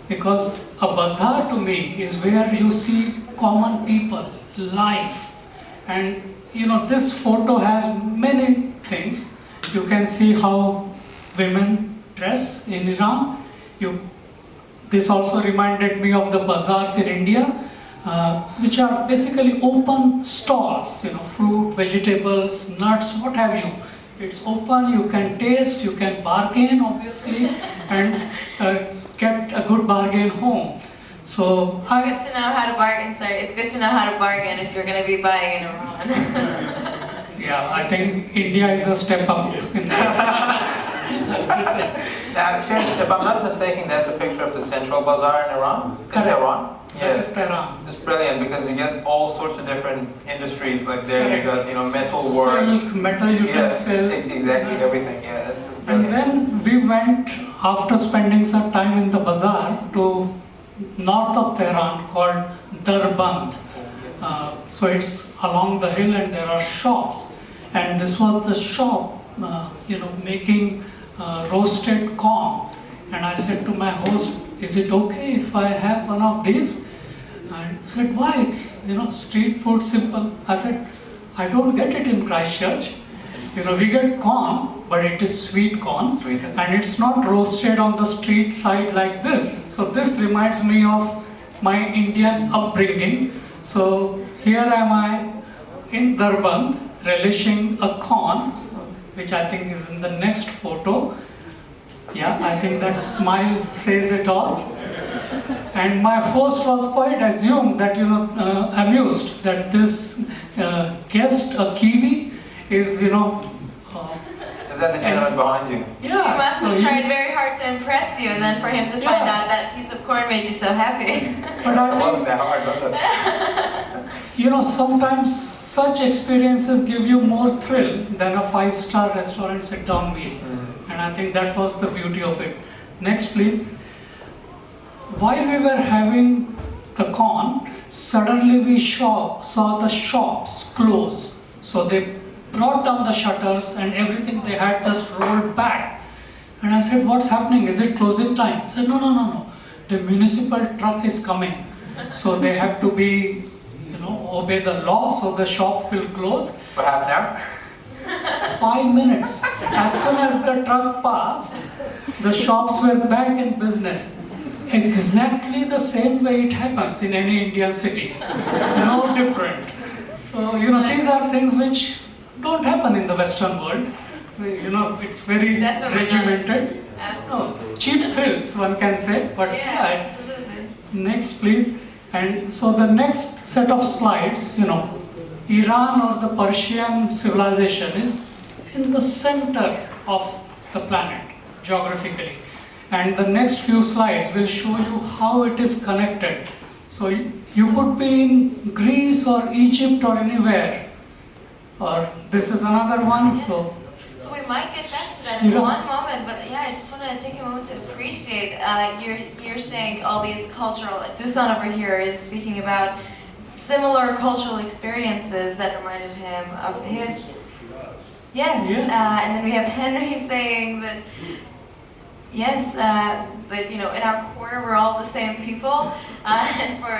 Because a bazaar to me is where you see common people, life. And this photo has many things. You can see how women dress in Iran. This also reminded me of the bazaars in India, which are basically open stalls, fruit, vegetables, nuts, what have you. It's open, you can taste, you can bargain, obviously, and get a good bargain home. So Good to know how to bargain, sir. It's good to know how to bargain if you're going to be buying in Iran. yeah, I think India is a step up in that. Now, if I'm not mistaken, there's a picture of the Central Bazaar in Iran. In Correct. Tehran. That is Yes. Tehran. It's brilliant because you get all sorts of different industries. Like there, you got metal work. Silk, metal Yes, utensils. exactly everything. Yeah, it's And brilliant. then we went, after spending some time in the bazaar, to north of Tehran called Darband. So it's along the hill and there are shops. And this was the shop, making roasted corn. And I said to my host, "Is it okay if I have one of these?" And he said, "Why? It's, street food, simple." I said, "I don't get it in Christchurch. We get corn, but it is sweet corn. Sweetened. And it's not roasted on the street side like this." So this reminds me of my Indian upbringing. So here am I in Darband, relishing a corn, which I think is in the next photo. Yeah, I think that smile says it all. And my host was quite assumed that, amused that this guest, a Kiwi, is, Is that the gentleman behind you? yeah. He must so have tried he's- very hard to impress you, and then for him to Yeah. find out that piece of corn made you so happy. But I It wasn't think, that hard, was it? sometimes such experiences give you more thrill than a 5-star restaurant sit-down meal. And I think that was the beauty of it. Next, please. While we were having the corn, suddenly we saw the shops close. So they brought down the shutters and everything they had just rolled back. And I said, "What's happening? Is it closing time?" He said, No. The municipal truck is coming. So they have to be, obey the law, so the shop will close. For half an hour? 5 minutes. As soon as the truck passed, the shops were back in business. Exactly the same way it happens in any Indian city. No different. So, these are things which don't happen in the Western world. It's very Definitely not. regimented. Absolutely. Cheap thrills, one can say. But Yeah, absolutely. next, please. And so the next set of slides, Iran or the Persian civilization is in the center of the planet, geographically. And the next few slides will show you how it is connected. So you could be in Greece or Egypt or anywhere. Or this is another one. So So we might get back to that in Yeah. one moment, but yeah, I just want to take a moment to appreciate you're saying all these cultural. Dusan over here is speaking about similar cultural experiences that reminded him of his. Yes, Yeah. and then we have Henry saying that, yes, that in our core we're all the same people, and for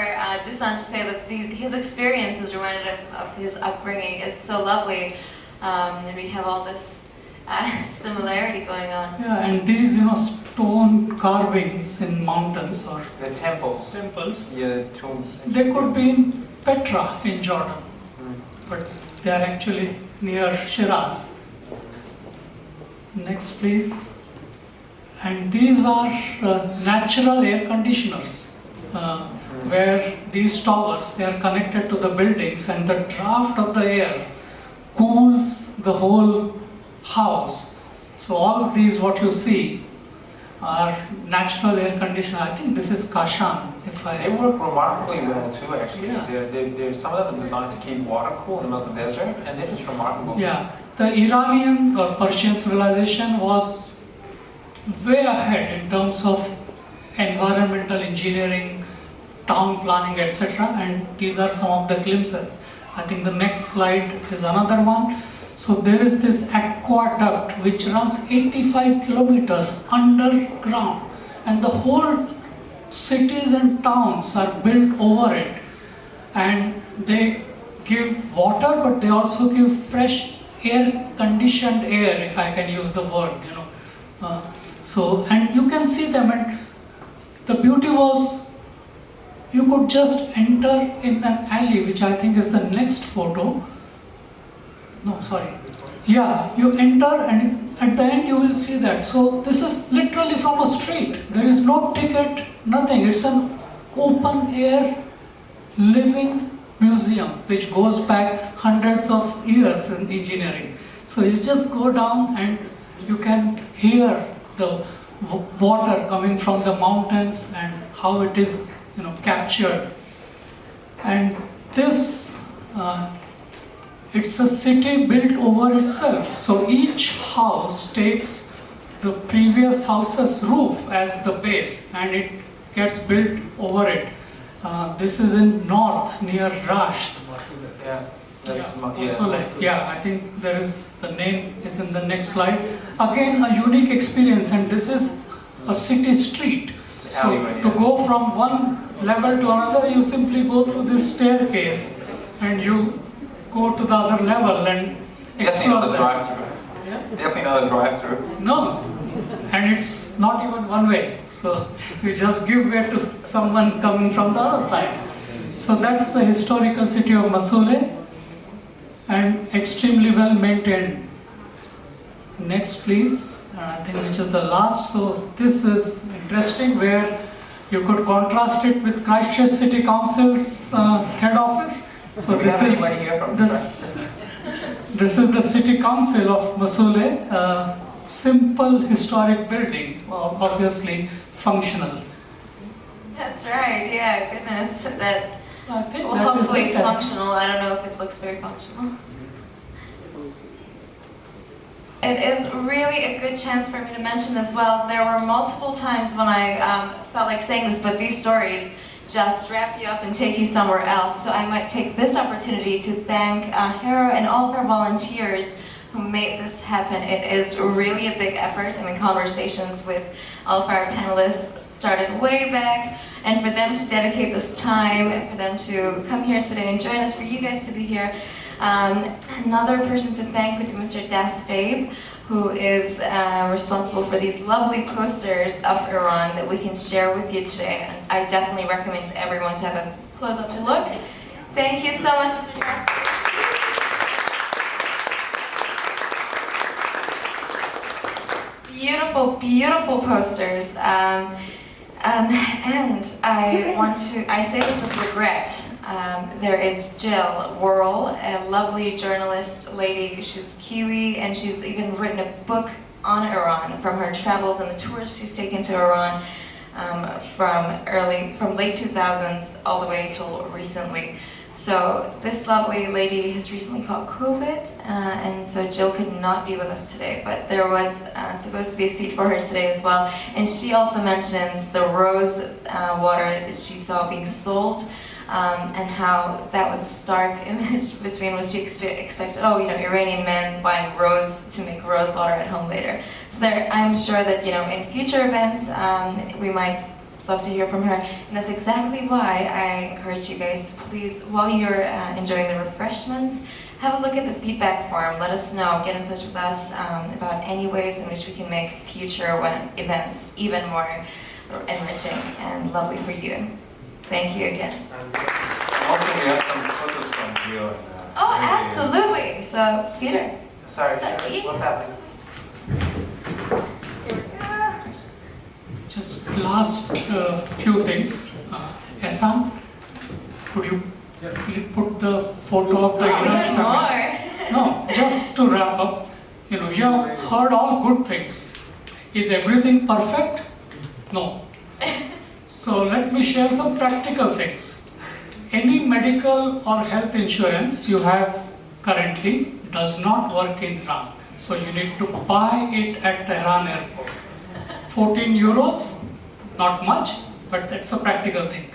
Dusan to say that his experiences reminded him of his upbringing is so lovely, and we have all this similarity going on. Yeah, and these, stone carvings in mountains or The temples. temples, Yeah, tombs. they could be in Petra in Jordan, Mm. but they are actually near Shiraz. Next, please. And these are natural air conditioners, where these towers, they are connected to the buildings, and the draft of the air cools the whole house. So all of these, what you see, are natural air conditioner. I think this is Kashan, if They I. work remarkably well too, actually. Yeah. They're some of them designed to keep water cool in the middle of the desert, and they're just remarkable. Yeah, the Iranian or Persian civilization was way ahead in terms of environmental engineering, town planning, etc. And these are some of the glimpses. I think the next slide is another one. So there is this aqueduct which runs 85 kilometers underground, and the whole cities and towns are built over it, and they give water, but they also give fresh air conditioned air, if I can use the word, and you can see them, and the beauty was you could just enter in an alley, which I think is the next photo. No, sorry. Yeah, you enter, and at the end you will see that. So this is literally from a street. There is no ticket, nothing. It's an open air living museum which goes back hundreds of years in engineering. So you just go down and you can hear the water coming from the mountains and how it is captured. And this it's a city built over itself. So each house takes the previous house's roof as the base, and it gets built over it. This is in north near Rasht. Yeah. That's I think there is, the name is in the next slide. Again, a unique experience, and this is a city street. So alleyway, to yeah. go from one level to another, you simply go through this staircase, and you go to the other level and Definitely explore not a that. drive-through. Yeah? Definitely not a drive-through. No, and it's not even one way. So you just give way to someone coming from the other side. So that's the historical city of Masule, and extremely well maintained. Next, please. I think which is the last. So this is interesting, where you could contrast it with Christchurch City Council's head office. So Do we have anybody here from this is the City Council of Masule, a simple historic building, obviously functional. That's right, yeah, goodness. That, I think well, that is hopefully it. it's functional. I don't know if it looks very functional. It is really a good chance for me to mention as well. There were multiple times when I felt like saying this, but these stories just wrap you up and take you somewhere else. So I might take this opportunity to thank Hera and all of our volunteers who made this happen. It is really a big effort. I mean, conversations with all of our panelists started way back, and for them to dedicate this time, and for them to come here today and join us, for you guys to be here. Another person to thank would be Mr. Das Babe, who is responsible for these lovely posters of Iran that we can share with you today. And I definitely recommend to everyone to have a close-up look. Thank you so much, Mr. Das Babe. Beautiful, beautiful posters. And I say this with regret. There is Jill Worrell, a lovely journalist lady. She's Kiwi, and she's even written a book on Iran from her travels and the tours she's taken to Iran from late 2000s all the way till recently. So this lovely lady has recently caught COVID, and so Jill could not be with us today, but there was supposed to be a seat for her today as well. And she also mentions the rose water that she saw being sold and how that was a stark image between what she expected. Oh, Iranian men buying rose to make rose water at home later. So I'm sure that in future events we might love to hear from her, and that's exactly why I encourage you guys to please, while you're enjoying the refreshments, have a look at the feedback form. Let us know. Get in touch with us about any ways in which we can make future events even more enriching and lovely for you. Thank you again. And also, we have some photos from you. Oh, absolutely. So, Peter. Sorry, Sorry. what's happening? Just last few things. Ehsan, could you please put the photo of the We Iraj have family? more. No, just to wrap up, you have heard all good things. Is everything perfect? No. So let me share some practical things. Any medical or health insurance you have currently does not work in Iran. So you need to buy it at Tehran airport. 14 euros, not much, but that's a practical thing.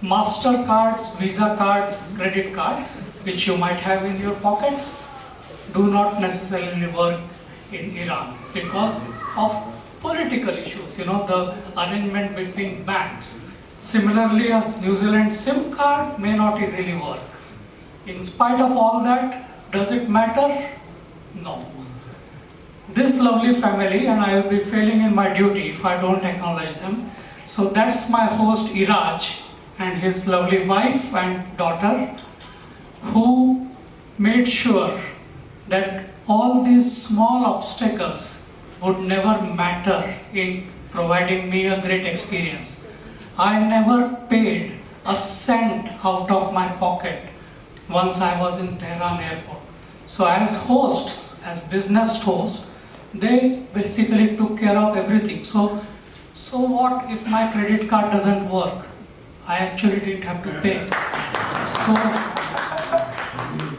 Mastercards, Visa cards, credit cards, which you might have in your pockets, do not necessarily work in Iran because of political issues, the arrangement between banks. Similarly, a New Zealand SIM card may not easily work. In spite of all that, does it matter? No. This lovely family, and I will be failing in my duty if I don't acknowledge them. So that's my host Iraj and his lovely wife and daughter, who made sure that all these small obstacles would never matter in providing me a great experience. I never paid a cent out of my pocket once I was in Tehran airport. So as hosts, as business hosts, they basically took care of everything. So what if my credit card doesn't work? I actually didn't have to pay. So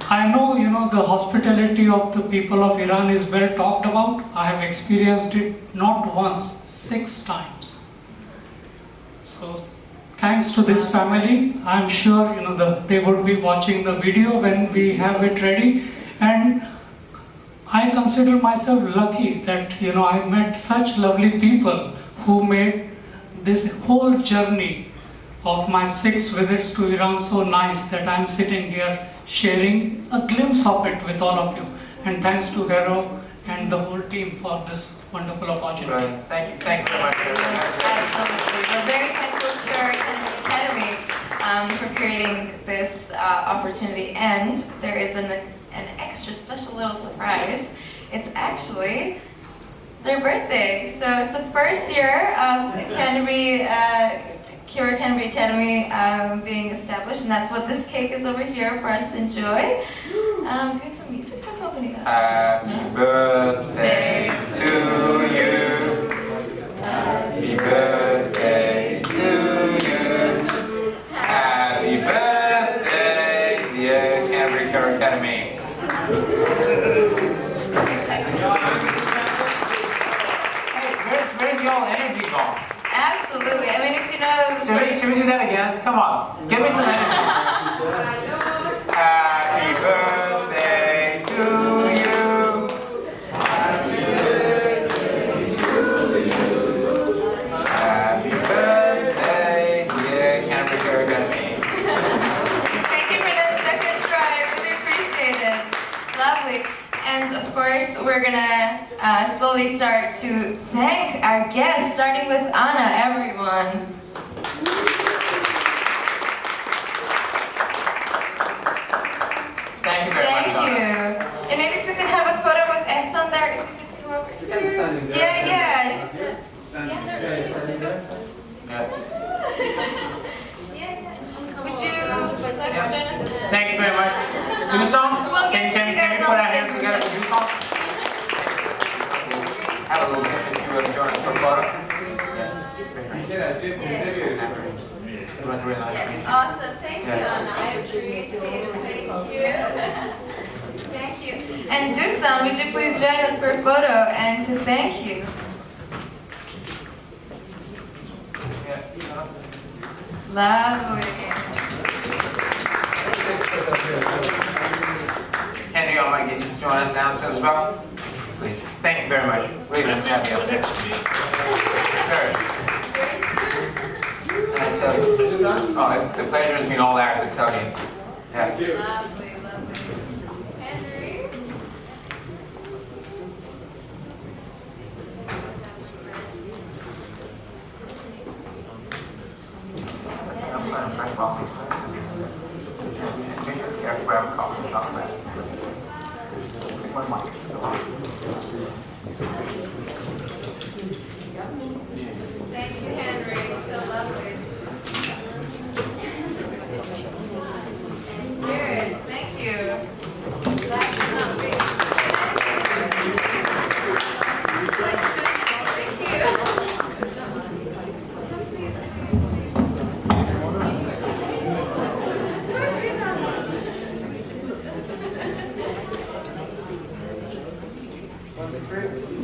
I know, the hospitality of the people of Iran is well talked about. I have experienced it not once, 6 times. So thanks to this family, I'm sure, they would be watching the video when we have it ready. And I consider myself lucky that, I met such lovely people who made this whole journey of my 6 visits to Iran so nice that I'm sitting here sharing a glimpse of it with all of you. And thanks to Hero and the whole team for this wonderful opportunity. Right. Thank you very much. Absolutely. We're very thankful to our Academy for creating this opportunity. And there is an extra special little surprise. It's actually their birthday. So it's the first year of Kira Canterbury Academy being established, and that's what this cake is over here for us to enjoy. Do we have some music to accompany that? Happy birthday to you. Happy birthday to you. Happy birthday, dear Canterbury Kira Academy. Hey, where's the old energy gone? Absolutely. I mean, if you know... Should we do that again? Come on, give me some energy. Happy birthday to you. Happy birthday to you. Happy birthday, dear Canterbury Kira Academy. Thank you for that second try. I really appreciate it. Lovely. And of course, we're gonna slowly start to thank our guests, starting with Anna, everyone. Thank you very much, Thank Anna. you. And maybe if we could have a photo with Ehsan there, if we could come over here. Yeah. Just, Would you like to join us? Thank you very much. Do the song? Can we put our hands together and do the song? Have a little gift if you would join us for a photo. It went really nice to meet you. Awesome. Thank you, Anna. I appreciate it. Thank you. Thank you. And Dusan, would you please join us for a photo and to thank you? Lovely. Henry, I might get you to join us downstairs as well. Please. Thank you very much. Really nice to have you up there. Sure. And I tell you, the pleasure has been all ours, I tell you. Yeah. Lovely, lovely. Henry? I'm Frank Boss's place. Yeah, grab a coffee and talk about it. Take my mic. Thank you, Henry. So lovely. Cheers. Thank you. Last but not least. Thank you.